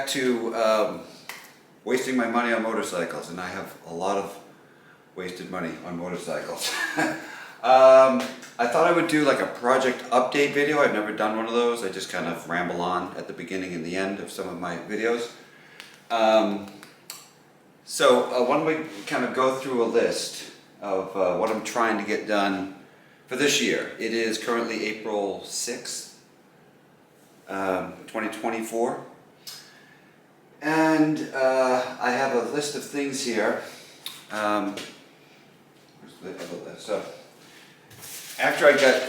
to wasting my money on motorcycles, and I have a lot of wasted money on motorcycles. I thought I would do like a project update video. I've never done one of those. I just kind of ramble on at the beginning and the end of some of my videos. So why don't we kind of go through a list of what I'm trying to get done for this year. It is currently April 6th, 2024. And I have a list of things here. So after I got,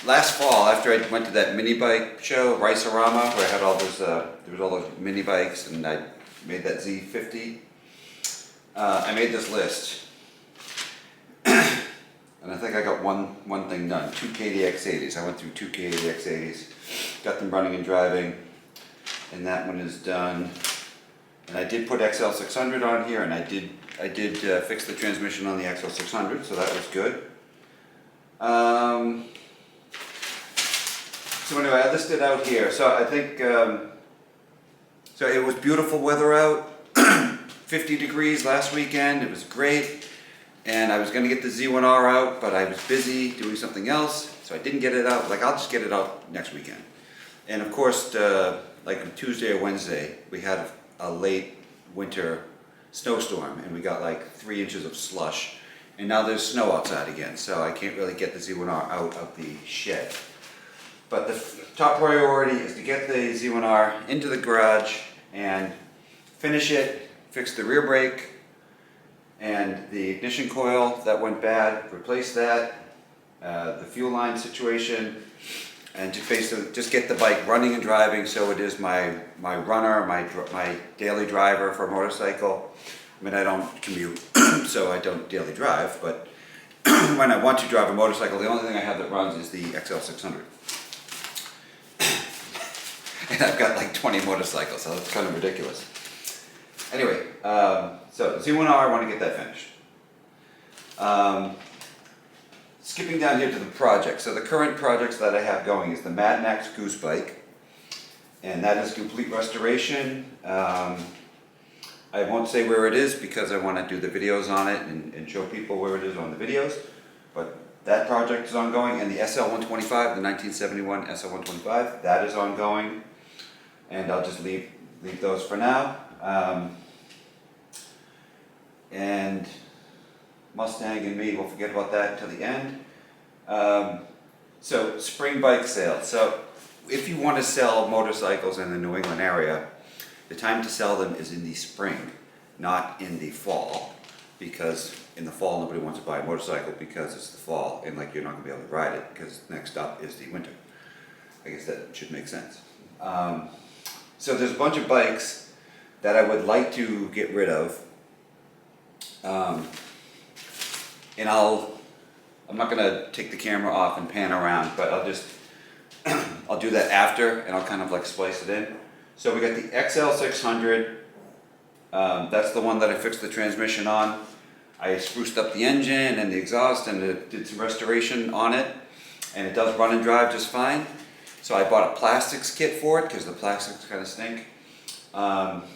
last fall, after I went to that mini bike show, Rice-A-Rama, where I had all those, there was all those mini bikes, and I made that Z50. I made this list. And I think I got one thing done, 2 KDX80s. I went through 2 KDX80s, got them running and driving, and that one is done. And I did put XL600 on here, and I did fix the transmission on the XL600, so that was good. So anyway, I listed out here. So I think, so it was beautiful weather out, 50 degrees last weekend. It was great. And I was going to get the Z1R out, but I was busy doing something else, so I didn't get it out. Like, I'll just get it out next weekend. And of course, like on Tuesday or Wednesday, we had a late winter snowstorm, and we got like 3 inches of slush. And now there's snow outside again, so I can't really get the Z1R out of the shed. But the top priority is to get the Z1R into the garage and finish it, fix the rear brake, and the ignition coil that went bad, replace that, the fuel line situation, and to basically just get the bike running and driving so it is my runner, my daily driver for a motorcycle. I mean, I don't commute, so I don't daily drive, but when I want to drive a motorcycle, the only thing I have that runs is the XL600. And I've got like 20 motorcycles, so that's kind of ridiculous. Anyway, so Z1R, I want to get that finished. Skipping down here to the project. So the current projects that I have going is the Mad Max Goose Bike, and that is complete restoration. I won't say where it is because I want to do the videos on it and show people where it is on the videos, but that project is ongoing. And the SL125, the 1971 SL125, that is ongoing, and I'll just leave those for now. And Mustang and me, we'll forget about that until the end. So spring bike sale. So if you want to sell motorcycles in the New England area, the time to sell them is in the spring, not in the fall, because in the fall nobody wants to buy a motorcycle because it's the fall and like you're not going to be able to ride it because next up is the winter. I guess that should make sense. So there's a bunch of bikes that I would like to get rid of. And I'm not going to take the camera off and pan around, but I'll do that after, and I'll kind of like splice it in. So we got the XL600, that's the one that I fixed the transmission on. I spruced up the engine and the exhaust and did some restoration on it, and it does run and drive just fine. So I bought a plastics kit for it because the plastics kind of stink. But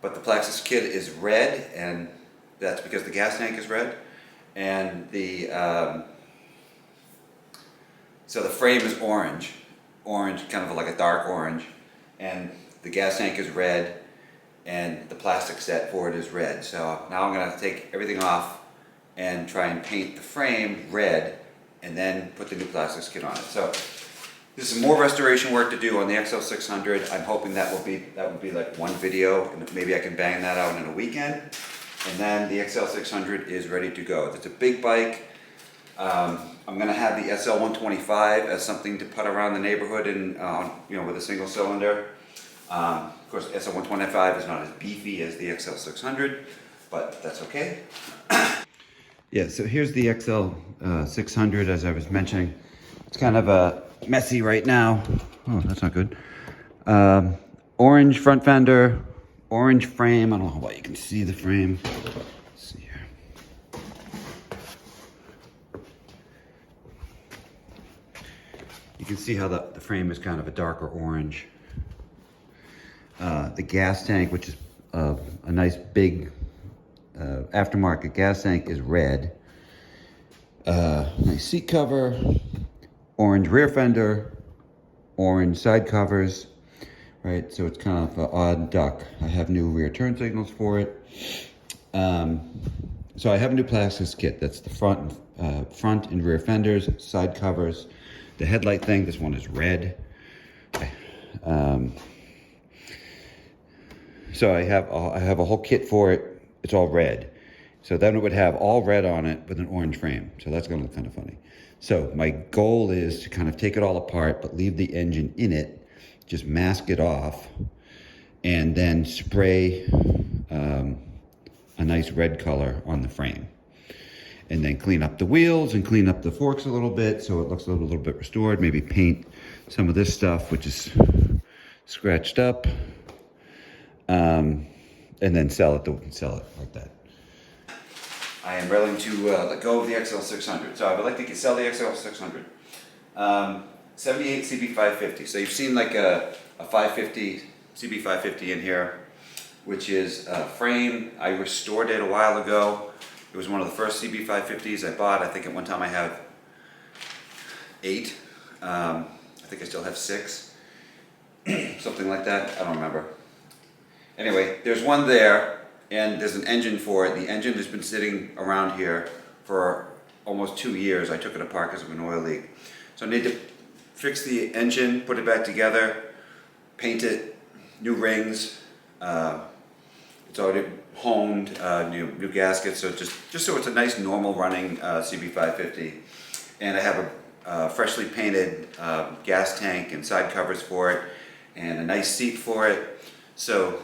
the plastics kit is red, and that's because the gas tank is red. And so the frame is orange, kind of like a dark orange. And the gas tank is red, and the plastic set for it is red. So now I'm going to take everything off and try and paint the frame red, and then put the new plastics kit on it. So this is more restoration work to do on the XL600. I'm hoping that would be like one video, and maybe I can bang that out in a weekend. And then the XL600 is ready to go. It's a big bike. I'm going to have the SL125 as something to put around the neighborhood and with a single cylinder. Of course, SL125 is not as beefy as the XL600, but that's okay. Yeah, so here's the XL600 as I was mentioning. It's kind of messy right now. Oh, that's not good. Orange front fender, orange frame. I don't know how well you can see the frame. Let's see here. You can see how the frame is kind of a darker orange. The gas tank, which is a nice big aftermarket gas tank, is red. Nice seat cover, orange rear fender, orange side covers, right? So it's kind of an odd duck. I have new rear turn signals for it. So I have a new plastics kit. That's the front and rear fenders, side covers, the headlight thing. This one is red. So I have a whole kit for it. It's all red. So then it would have all red on it with an orange frame. So that's gonna look kind of funny. So my goal is to kind of take it all apart, but leave the engine in it, just mask it off, and then spray a nice red color on the frame. And then clean up the wheels and clean up the forks a little bit so it looks a little bit restored. Maybe paint some of this stuff, which is scratched up, and then sell it like that. I am willing to let go of the XL600. So I would like to sell the XL600. 78 CB550. So you've seen like a 550, CB550 in here, which is a frame. I restored it a while ago. It was one of the first CB550s I bought. I think at one time I have 8. I think I still have 6. Something like that. I don't remember. Anyway, there's one there. And there's an engine for it. The engine has been sitting around here for almost 2 years. I took it apart because of an oil leak. So I need to fix the engine, put it back together, paint it, new rings. It's already honed, new gaskets. So just so it's a nice normal running CB550. And I have a freshly painted gas tank and side covers for it, and a nice seat for it. So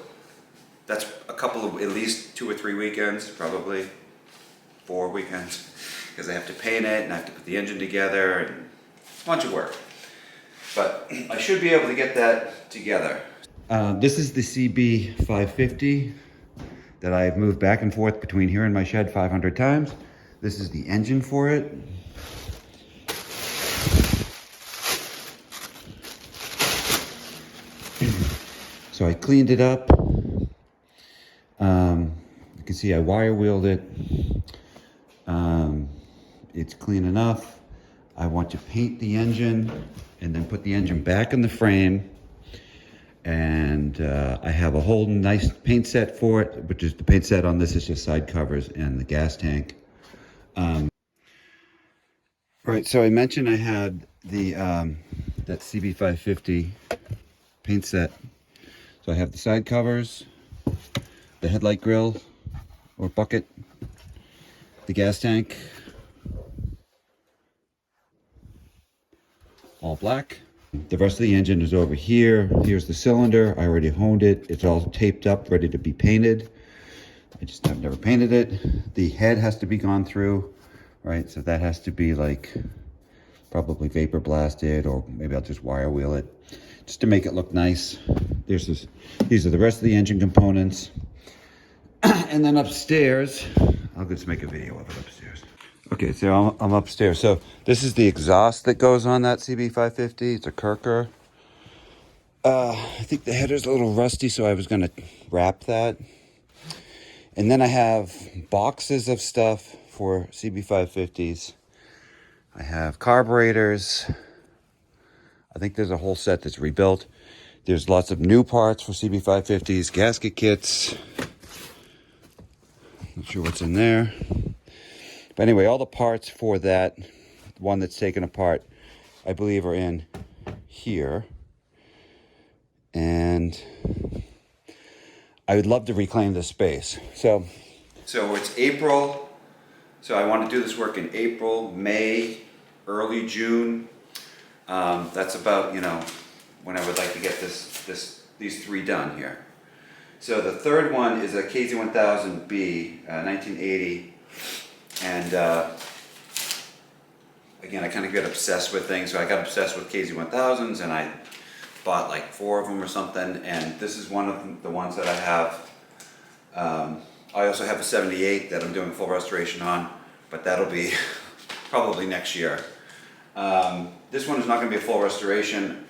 that's a couple of, at least 2 or 3 weekends, probably 4 weekends, because I have to paint it and I have to put the engine together and it's a bunch of work. But I should be able to get that together. This is the CB550 that I've moved back and forth between here and my shed 500 times. This is the engine for it. So I cleaned it up. You can see I wire wheeled it. It's clean enough. I want to paint the engine and then put the engine back in the frame. And I have a whole nice paint set for it, which is the paint set on this is just side covers and the gas tank. Right, so I mentioned I had the that CB550 paint set. So I have the side covers, the headlight grill or bucket, the gas tank, all black. The rest of the engine is over here. Here's the cylinder. I already honed it. It's all taped up, ready to be painted. I've never painted it. The head has to be gone through, right? So that has to be like probably vapor blasted, or maybe I'll just wire wheel it just to make it look nice. These are the rest of the engine components. And then upstairs, I'll just make a video of it upstairs. Okay, so I'm upstairs. So this is the exhaust that goes on that CB550. It's a Kirker. I think the header's a little rusty, so I was gonna wrap that. And then I have boxes of stuff for CB550s. I have carburetors. I think there's a whole set that's rebuilt. There's lots of new parts for CB550s, gasket kits. Not sure what's in there. But anyway, all the parts for that one that's taken apart, I believe, are in here. And I would love to reclaim this space. So it's April. So I want to do this work in April, May, early June. That's about, when I would like to get these 3 done here. So the third one is a KZ1000B, 1980. And again, I kind of get obsessed with things. So I got obsessed with KZ1000s and I bought like 4 of them or something. And this is one of the ones that I have. I also have a 78 that I'm doing full restoration on, but that'll be probably next year. This one is not going to be a full restoration.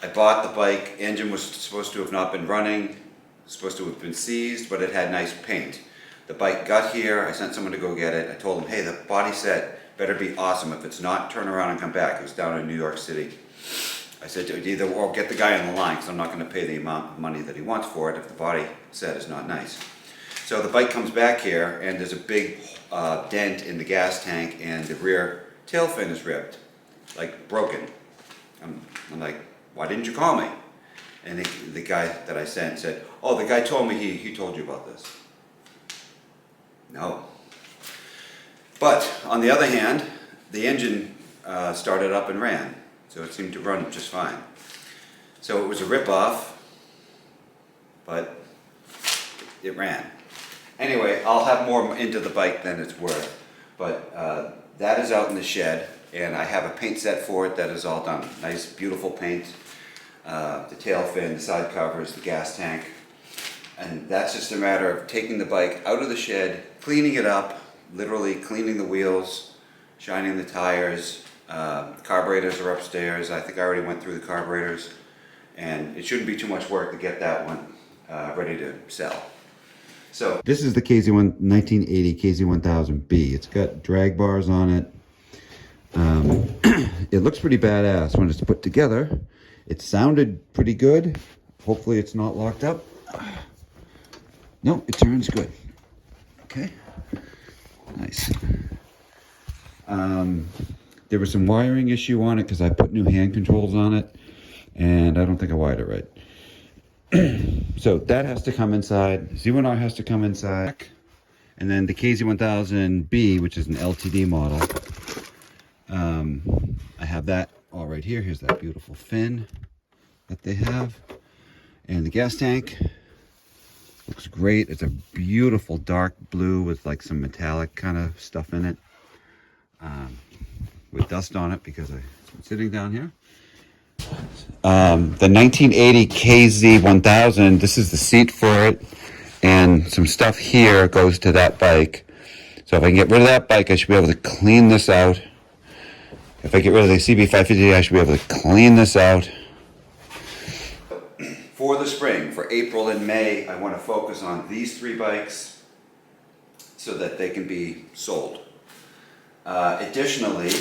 I bought the bike, engine was supposed to have not been running, supposed to have been seized, but it had nice paint. The bike got here, I sent someone to go get it, I told him, hey, the body set better be awesome, if it's not, turn around and come back. It was down in New York City. I said, either or get the guy on the line, because I'm not going to pay the amount of money that he wants for it if the body set is not nice. So the bike comes back here, and there's a big dent in the gas tank, and the rear tail fin is ripped, like broken. I'm like, why didn't you call me? And the guy that I sent said, oh, the guy told me he told you about this. No. But on the other hand, the engine started up and ran, so it seemed to run just fine. So it was a rip-off, but it ran. Anyway, I'll have more into the bike than it's worth, but that is out in the shed, and I have a paint set for it that is all done. Nice, beautiful paint. The tail fin, the side covers, the gas tank. And that's just a matter of taking the bike out of the shed, cleaning it up, literally cleaning the wheels, shining the tires. Carburetors are upstairs. I think I already went through the carburetors. And it shouldn't be too much work to get that one ready to sell. So this is the KZ1980 KZ1000B. It's got drag bars on it. It looks pretty badass when it's put together. It sounded pretty good. Hopefully it's not locked up. No, it turns good. Okay, nice. There was some wiring issue on it because I put new hand controls on it, and I don't think I wired it right. So that has to come inside. Z1R has to come inside. And then the KZ1000B, which is an LTD model. I have that all right here. Here's that beautiful fin that they have. And the gas tank looks great. It's a beautiful dark blue with like some metallic kind of stuff in it. With dust on it because I've been sitting down here. The 1980 KZ1000, this is the seat for it, and some stuff here goes to that bike. So if I can get rid of that bike, I should be able to clean this out. If I get rid of the CB550, I should be able to clean this out. For the spring, for April and May, I want to focus on these three bikes so that they can be sold. Additionally,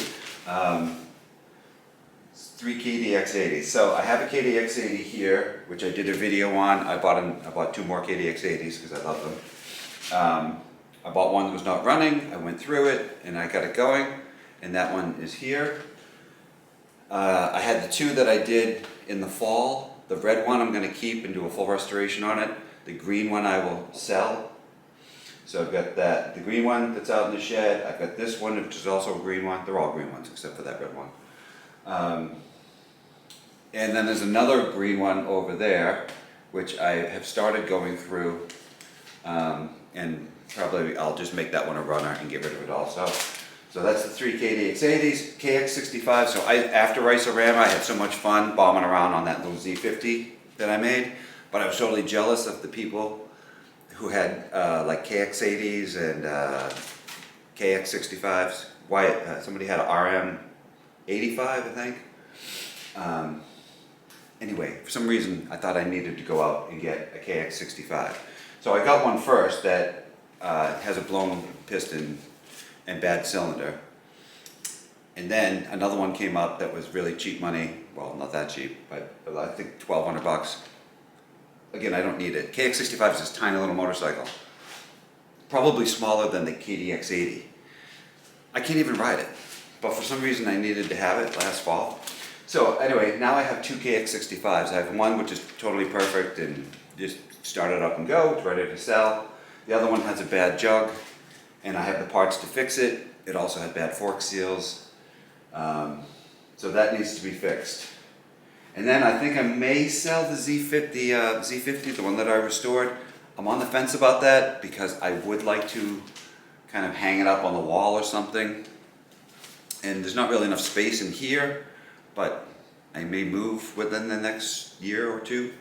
3 KDX80s. So I have a KDX80 here, which I did a video on. I bought 2 more KDX80s because I love them. I bought one that was not running. I went through it and I got it going, and that one is here. I had the 2 that I did in the fall. The red one I'm going to keep and do a full restoration on it. The green one I will sell. So I've got the green one that's out in the shed. I've got this one, which is also a green one. They're all green ones except for that red one. And then there's another green one over there, which I have started going through, and probably I'll just make that one a runner and get rid of it also. So that's the 3 KDX80s, KX65. So after Isorama, I had so much fun bombing around on that little Z50 that I made, but I was totally jealous of the people who had like KX80s and KX65s. Somebody had an RM85, I think. Anyway, for some reason, I thought I needed to go out and get a KX65. So I got one first that has a blown piston and bad cylinder. And then another one came up that was really cheap money. Well, not that cheap, but I think $1,200. Again, I don't need it. KX65 is this tiny little motorcycle. Probably smaller than the KDX80. I can't even ride it. But for some reason, I needed to have it last fall. So anyway, now I have 2 KX65s. I have one which is totally perfect and just start it up and go. It's ready to sell. The other one has a bad jug, and I have the parts to fix it. It also had bad fork seals. So that needs to be fixed. And then I think I may sell the Z50, the one that I restored. I'm on the fence about that because I would like to kind of hang it up on the wall or something. And there's not really enough space in here, but I may move within the next year or 2.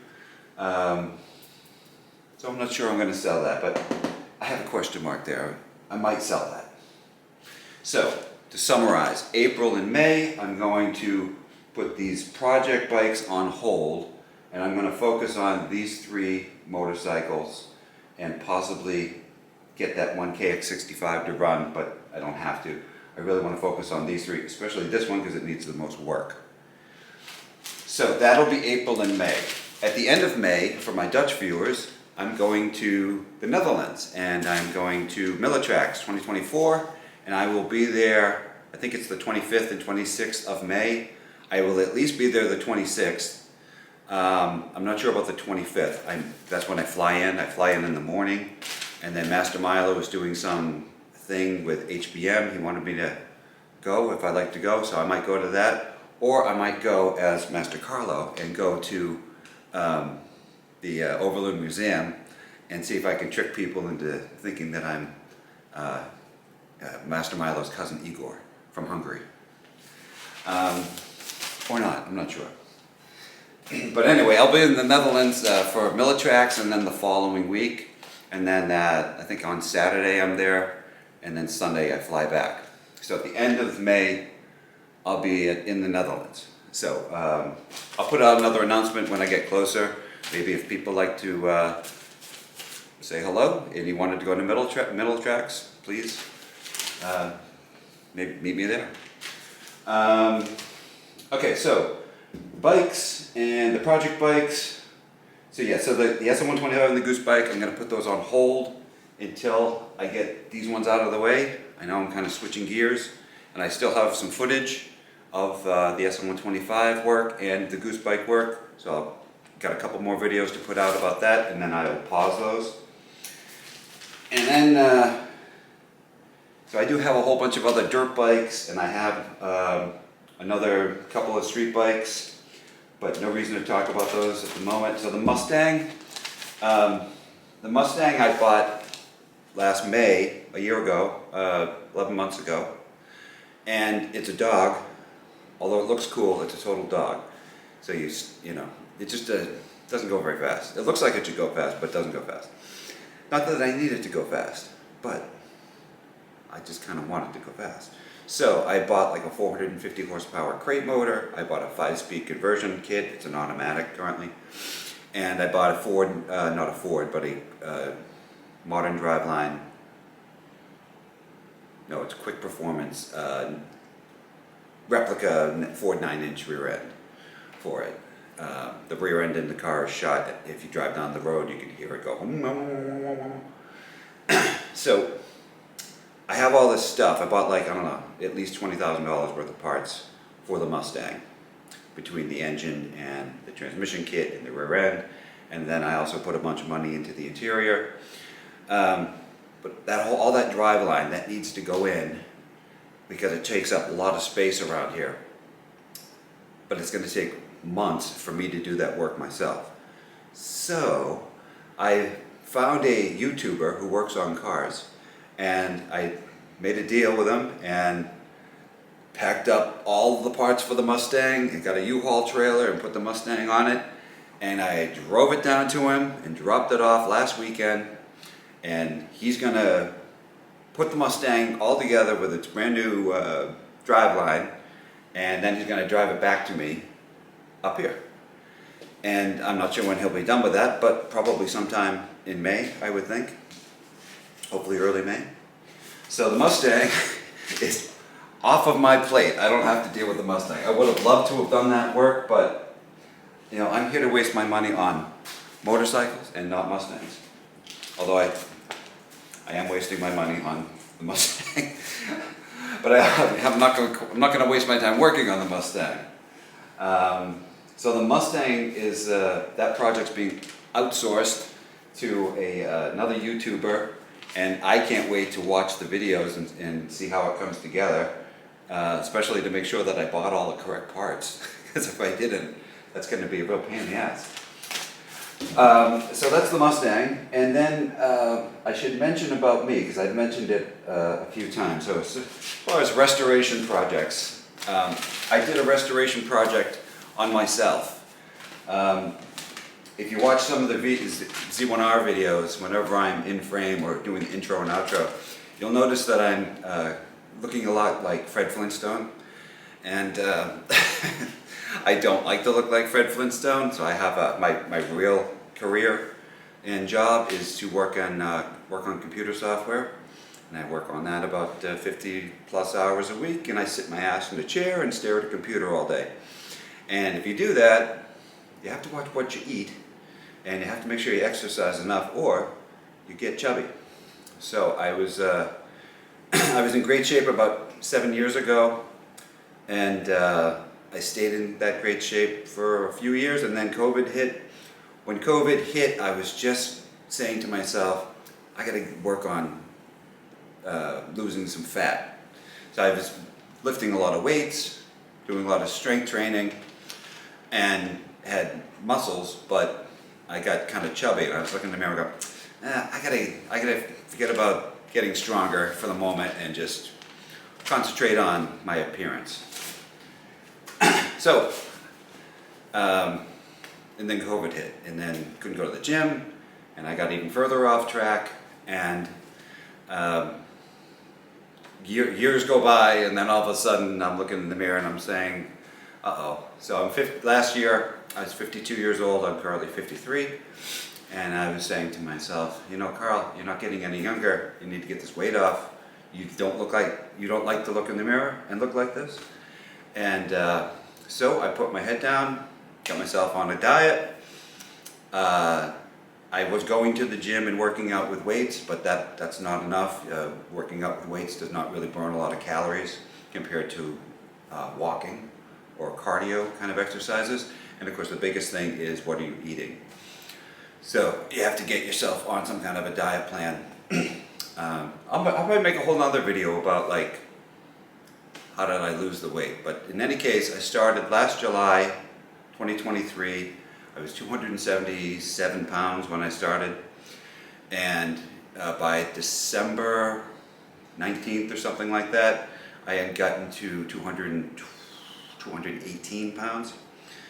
So I'm not sure I'm going to sell that, but I have a question mark there. I might sell that. So to summarize, April and May, I'm going to put these project bikes on hold, and I'm going to focus on these 3 motorcycles and possibly get that 1KX65 to run, but I don't have to. I really want to focus on these 3, especially this one because it needs the most work. So that'll be April and May. At the end of May, for my Dutch viewers, I'm going to the Netherlands, and I'm going to Millitrax 2024, and I will be there, I think it's the 25th and 26th of May. I will at least be there the 26th. I'm not sure about the 25th. That's when I fly in. I fly in the morning, and then Master Milo is doing some thing with HBM. He wanted me to go if I'd like to go, so I might go to that. Or I might go as Master Carlo and go to the Overland Museum and see if I can trick people into thinking that I'm Master Milo's cousin Igor from Hungary. Or not, I'm not sure. But anyway, I'll be in the Netherlands for Millitrax, and then the following week. And then I think on Saturday I'm there, and then Sunday I fly back. So at the end of May, I'll be in the Netherlands. So I'll put out another announcement when I get closer. Maybe if people like to say hello, and you wanted to go to Millitrax, please maybe meet me there. Okay, so bikes and the project bikes. So yeah, so the SM125 and the Goose bike, I'm going to put those on hold until I get these ones out of the way. I know I'm kind of switching gears, and I still have some footage of the SM125 work and the Goose bike work. So I've got a couple more videos to put out about that, and then I will pause those. And then, so I do have a whole bunch of other dirt bikes, and I have another couple of street bikes, but no reason to talk about those at the moment. So the Mustang I bought last May, a year ago, 11 months ago, and it's a dog. Although it looks cool, it's a total dog. So you know, it just doesn't go very fast. It looks like it should go fast, but it doesn't go fast. Not that I need it to go fast, but I just kind of want it to go fast. So I bought like a 450 horsepower crate motor. I bought a 5-speed conversion kit. It's an automatic currently. And I bought a Ford, not a Ford, but a modern driveline. No, it's quick performance replica Ford 9-inch rear end for it. The rear end in the car is shot. If you drive down the road, you can hear it go. So I have all this stuff. I bought like, I don't know, at least $20,000 worth of parts for the Mustang, between the engine and the transmission kit and the rear end. And then I also put a bunch of money into the interior. But all that driveline, that needs to go in because it takes up a lot of space around here. But it's going to take months for me to do that work myself. So I found a YouTuber who works on cars, and I made a deal with him and packed up all the parts for the Mustang and got a U-Haul trailer and put the Mustang on it, and I drove it down to him and dropped it off last weekend, and he's gonna put the Mustang all together with its brand new driveline, and then he's gonna drive it back to me up here. And I'm not sure when he'll be done with that, but probably sometime in May, I would think. Hopefully early May. So the Mustang is off of my plate. I don't have to deal with the Mustang. I would have loved to have done that work, but you know, I'm here to waste my money on motorcycles and not Mustangs. Although I am wasting my money on the Mustang. But I'm not going to waste my time working on the Mustang. So the Mustang is, that project's being outsourced to another YouTuber, and I can't wait to watch the videos and see how it comes together, especially to make sure that I bought all the correct parts, because if I didn't, that's going to be a real pain in the ass. So that's the Mustang, and then I should mention about me, because I've mentioned it a few times. So as far as restoration projects, I did a restoration project on myself. If you watch some of the Z1R videos, whenever I'm in frame or doing the intro and outro, you'll notice that I'm looking a lot like Fred Flintstone. And I don't like to look like Fred Flintstone, so I have my real career and job is to work on computer software, and I work on that about 50 plus hours a week, and I sit my ass in a chair and stare at a computer all day. And if you do that, you have to watch what you eat, and you have to make sure you exercise enough, or you get chubby. So I was I was in great shape about 7 years ago, and I stayed in that great shape for a few years, and then COVID hit. When COVID hit, I was just saying to myself, I gotta work on losing some fat. So I was lifting a lot of weights, doing a lot of strength training, and had muscles, but I got kind of chubby. And I was looking in the mirror and go, I gotta forget about getting stronger for the moment and just concentrate on my appearance. So, and then COVID hit, and then couldn't go to the gym, and I got even further off track, and years go by, and then all of a sudden I'm looking in the mirror and I'm saying, uh-oh. So last year I was 52 years old, I'm currently 53, and I was saying to myself, you know, Carl, you're not getting any younger, you need to get this weight off. You don't like to look in the mirror and look like this. And so I put my head down, got myself on a diet. I was going to the gym and working out with weights, but that's not enough. Working out with weights does not really burn a lot of calories compared to walking or cardio kind of exercises. And of course the biggest thing is, what are you eating? So you have to get yourself on some kind of a diet plan. I'll probably make a whole nother video about like, how did I lose the weight? But in any case, I started last July 2023. I was 277 pounds when I started, and by December 19th or something like that, I had gotten to 218 pounds.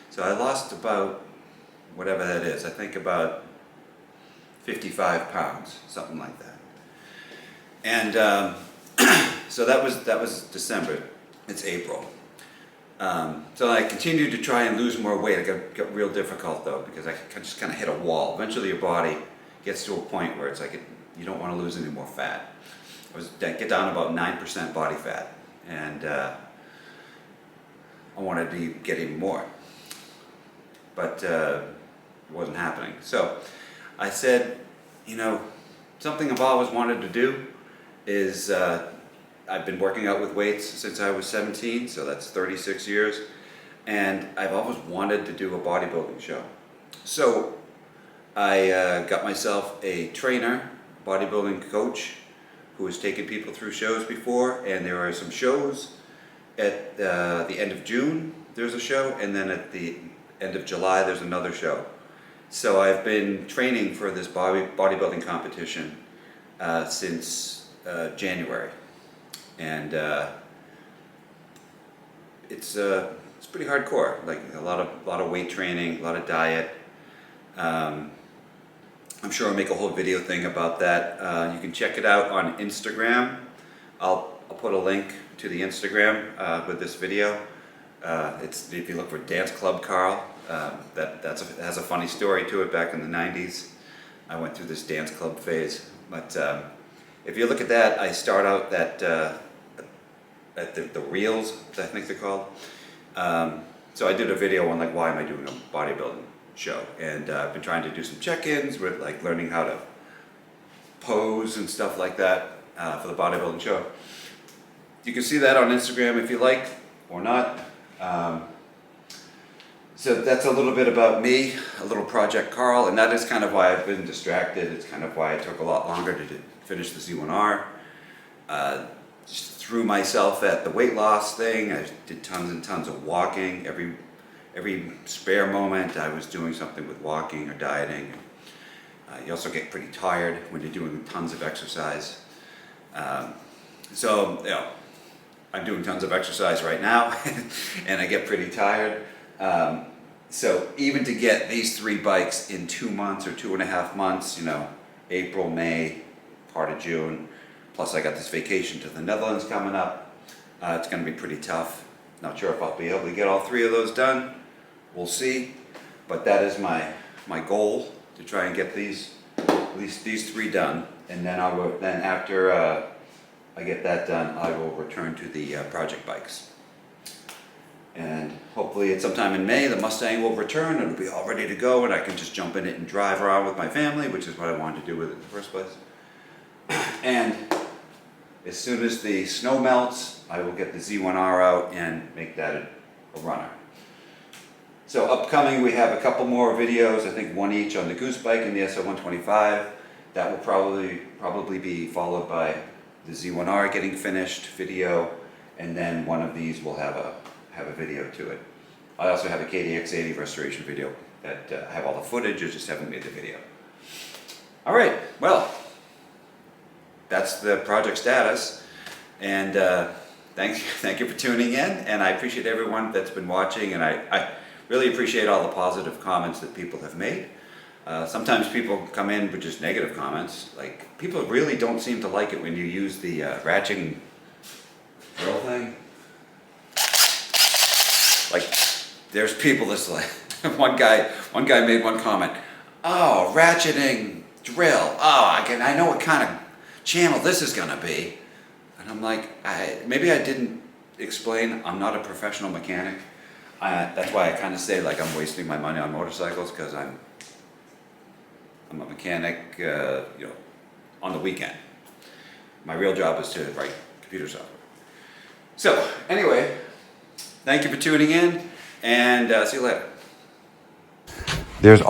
So I lost about, whatever that is, I think about 55 pounds, something like that. And so that was December. It's April. So I continued to try and lose more weight. It got real difficult though, because I just kind of hit a wall. Eventually your body gets to a point where it's like you don't want to lose any more fat. I get down to about 9% body fat, and I wanted to get even more, but it wasn't happening. So I said, you know, something I've always wanted to do is I've been working out with weights since I was 17, so that's 36 years, and I've always wanted to do a bodybuilding show. So I got myself a trainer, bodybuilding coach, who has taken people through shows before, and there are some shows at the end of June, there's a show, and then at the end of July there's another show. So I've been training for this bodybuilding competition since January. And it's pretty hardcore. Like a lot of weight training, a lot of diet. I'm sure I'll make a whole video thing about that. You can check it out on Instagram. I'll put a link to the Instagram with this video. It's, if you look for Dance Club Carl, that has a funny story to it. Back in the 90s, I went through this dance club phase. But if you look at that, I start out at the reels, I think they're called. So I did a video on like, why am I doing a bodybuilding show? And I've been trying to do some check-ins with like learning how to pose and stuff like that for the bodybuilding show. You can see that on Instagram if you like, or not. So that's a little bit about me, a little Project Carl, and that is kind of why I've been distracted. It's kind of why it took a lot longer to finish the Z1R. Just threw myself at the weight loss thing. I did tons and tons of walking. Every spare moment I was doing something with walking or dieting. You also get pretty tired when you're doing tons of exercise. So, you know, I'm doing tons of exercise right now and I get pretty tired. So even to get these 3 bikes in 2 months or 2.5 months, you know, April, May, part of June, plus I got this vacation to the Netherlands coming up, it's going to be pretty tough. Not sure if I'll be able to get all 3 of those done. We'll see. But that is my goal, to try and get at least these 3 done. And then after I get that done, I will return to the project bikes. And hopefully at sometime in May, the Mustang will return. It'll be all ready to go, and I can just jump in it and drive around with my family, which is what I wanted to do with it in the first place. And as soon as the snow melts, I will get the Z1R out and make that a runner. So upcoming, we have a couple more videos, I think 1 each on the Goose Bike and the SL125. That will probably be followed by the Z1R getting finished video, and then one of these will have a video to it. I also have a KDX80 restoration video that I have all the footage, I just haven't made the video. All right, well, that's the project status, and thank you for tuning in, and I appreciate everyone that's been watching, and I really appreciate all the positive comments that people have made. Sometimes people come in with just negative comments, like people really don't seem to like it when you use the ratcheting drill thing. Like, there's people that's like, one guy made one comment, oh, ratcheting drill, oh, I know what kind of channel this is gonna be. And I'm like, maybe I didn't explain, I'm not a professional mechanic. That's why I kind of say like I'm wasting my money on motorcycles, because I'm a mechanic, on the weekend. My real job is to write computer software. So, anyway, thank you for tuning in, and see you later. There's 2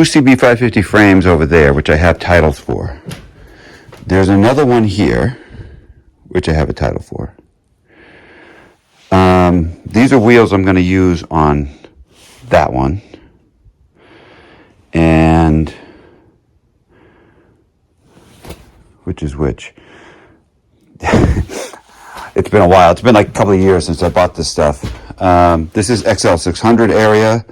CB550 frames over there, which I have titles for. There's another one here, which I have a title for. These are wheels I'm going to use on that one. And which is which? It's been a while. It's been like a couple of years since I bought this stuff. This is XL600 area.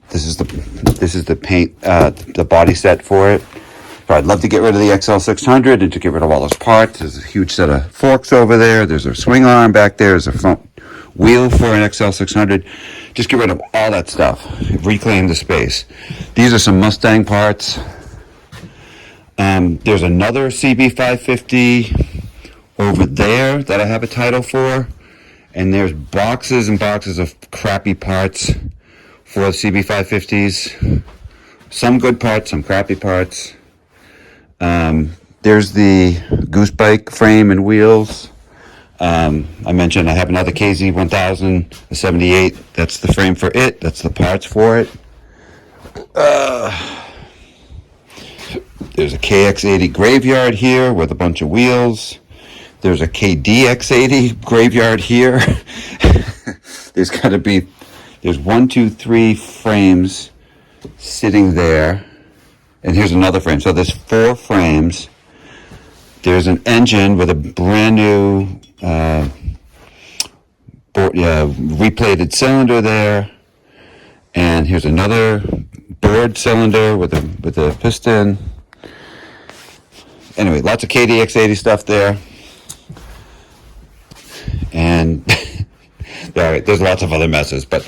This is the paint, the body set for it. So I'd love to get rid of the XL600 and to get rid of all those parts. There's a huge set of forks over there. There's a swing arm back there. There's a front wheel for an XL600. Just get rid of all that stuff. Reclaim the space. These are some Mustang parts. There's another CB550 over there that I have a title for. And there's boxes and boxes of crappy parts for CB550s. Some good parts, some crappy parts. There's the Goose Bike frame and wheels. I mentioned I have another KZ1000, a 78. That's the frame for it. That's the parts for it. There's a KX80 graveyard here with a bunch of wheels. There's a KDX80 graveyard here. There's 1, 2, 3 frames sitting there. And here's another frame. So there's 4 frames. There's an engine with a brand new replated cylinder there. And here's another bored cylinder with a piston. Anyway, lots of KDX80 stuff there. And there's lots of other messes. But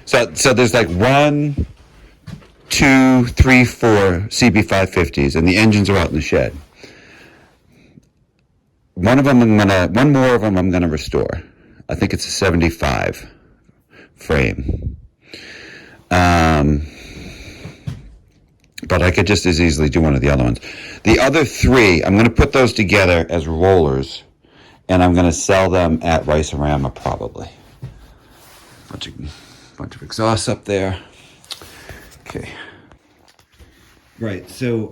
so there's like 1, 2, 3, 4 CB550s, and the engines are out in the shed. One more of them I'm gonna restore. I think it's a 75 frame. But I could just as easily do one of the other ones. The other 3, I'm gonna put those together as rollers, and I'm gonna sell them at Rice-A-Rama probably. Bunch of exhausts up there. Okay. Right, so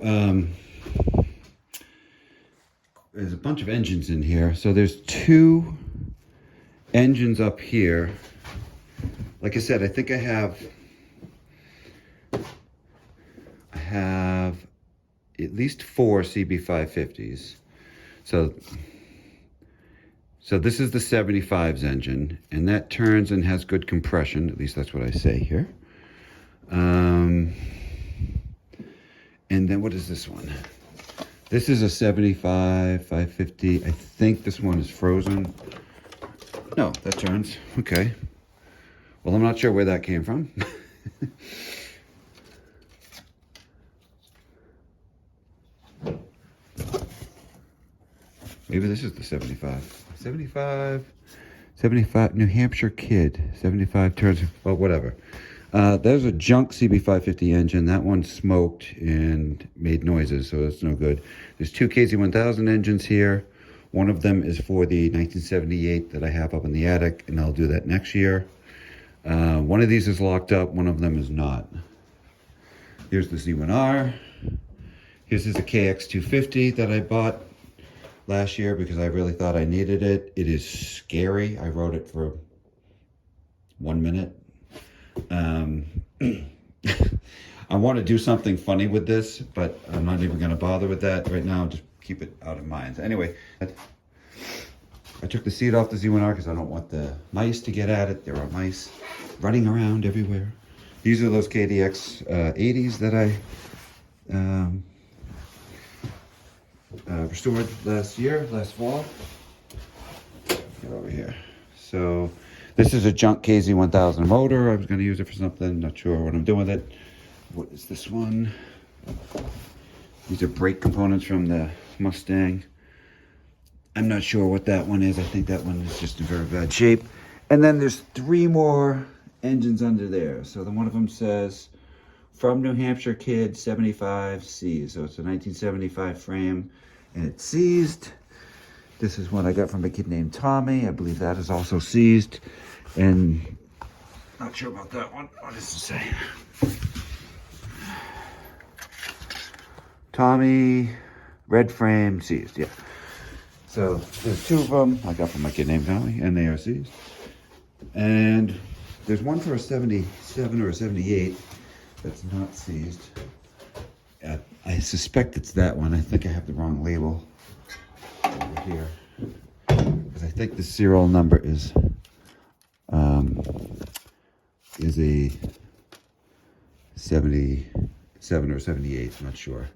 there's a bunch of engines in here. So there's 2 engines up here. Like I said, I think I have at least 4 CB550s. So this is the 75's engine, and that turns and has good compression. At least that's what I say here. And then what is this one? This is a 75, 550. I think this one is frozen. No, that turns. Okay. Well, I'm not sure where that came from. Maybe this is the 75. 75, New Hampshire Kid. 75 turns, well, whatever. There's a junk CB550 engine. That one smoked and made noises, so that's no good. There's two KZ1000 engines here. One of them is for the 1978 that I have up in the attic, and I'll do that next year. One of these is locked up, one of them is not. Here's the Z1R. Here's a KX250 that I bought last year because I really thought I needed it. It is scary. I rode it for 1 minute. I want to do something funny with this, but I'm not even going to bother with that right now. Just keep it out of mind. Anyway, I took the seat off the Z1R because I don't want the mice to get at it. There are mice running around everywhere. These are those KDX 80s that I restored last fall. Get over here. So this is a junk KZ1000 motor. I was going to use it for something. Not sure what I'm doing with it. What is this one? These are brake components from the Mustang. I'm not sure what that one is. I think that one is just in very bad shape. And then there's 3 more engines under there. So then one of them says, from New Hampshire Kid 75 seized. So it's a 1975 frame and it's seized. This is one I got from a kid named Tommy. I believe that is also seized. And not sure about that one. What does it say? Tommy, red frame, seized, yeah. So there's 2 of them I got from my kid named Tommy, and they are seized. And there's one for a 77 or a 78 that's not seized. I suspect it's that one. I think I have the wrong label over here. Because I think the serial number is a 77 or 78, I'm not sure.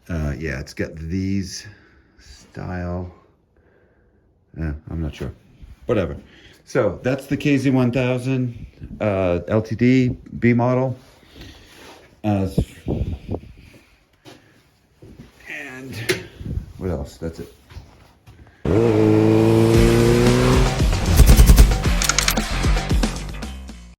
Yeah, it's got these style. I'm not sure. Whatever. So that's the KZ1000 LTD B model. And what else? That's it.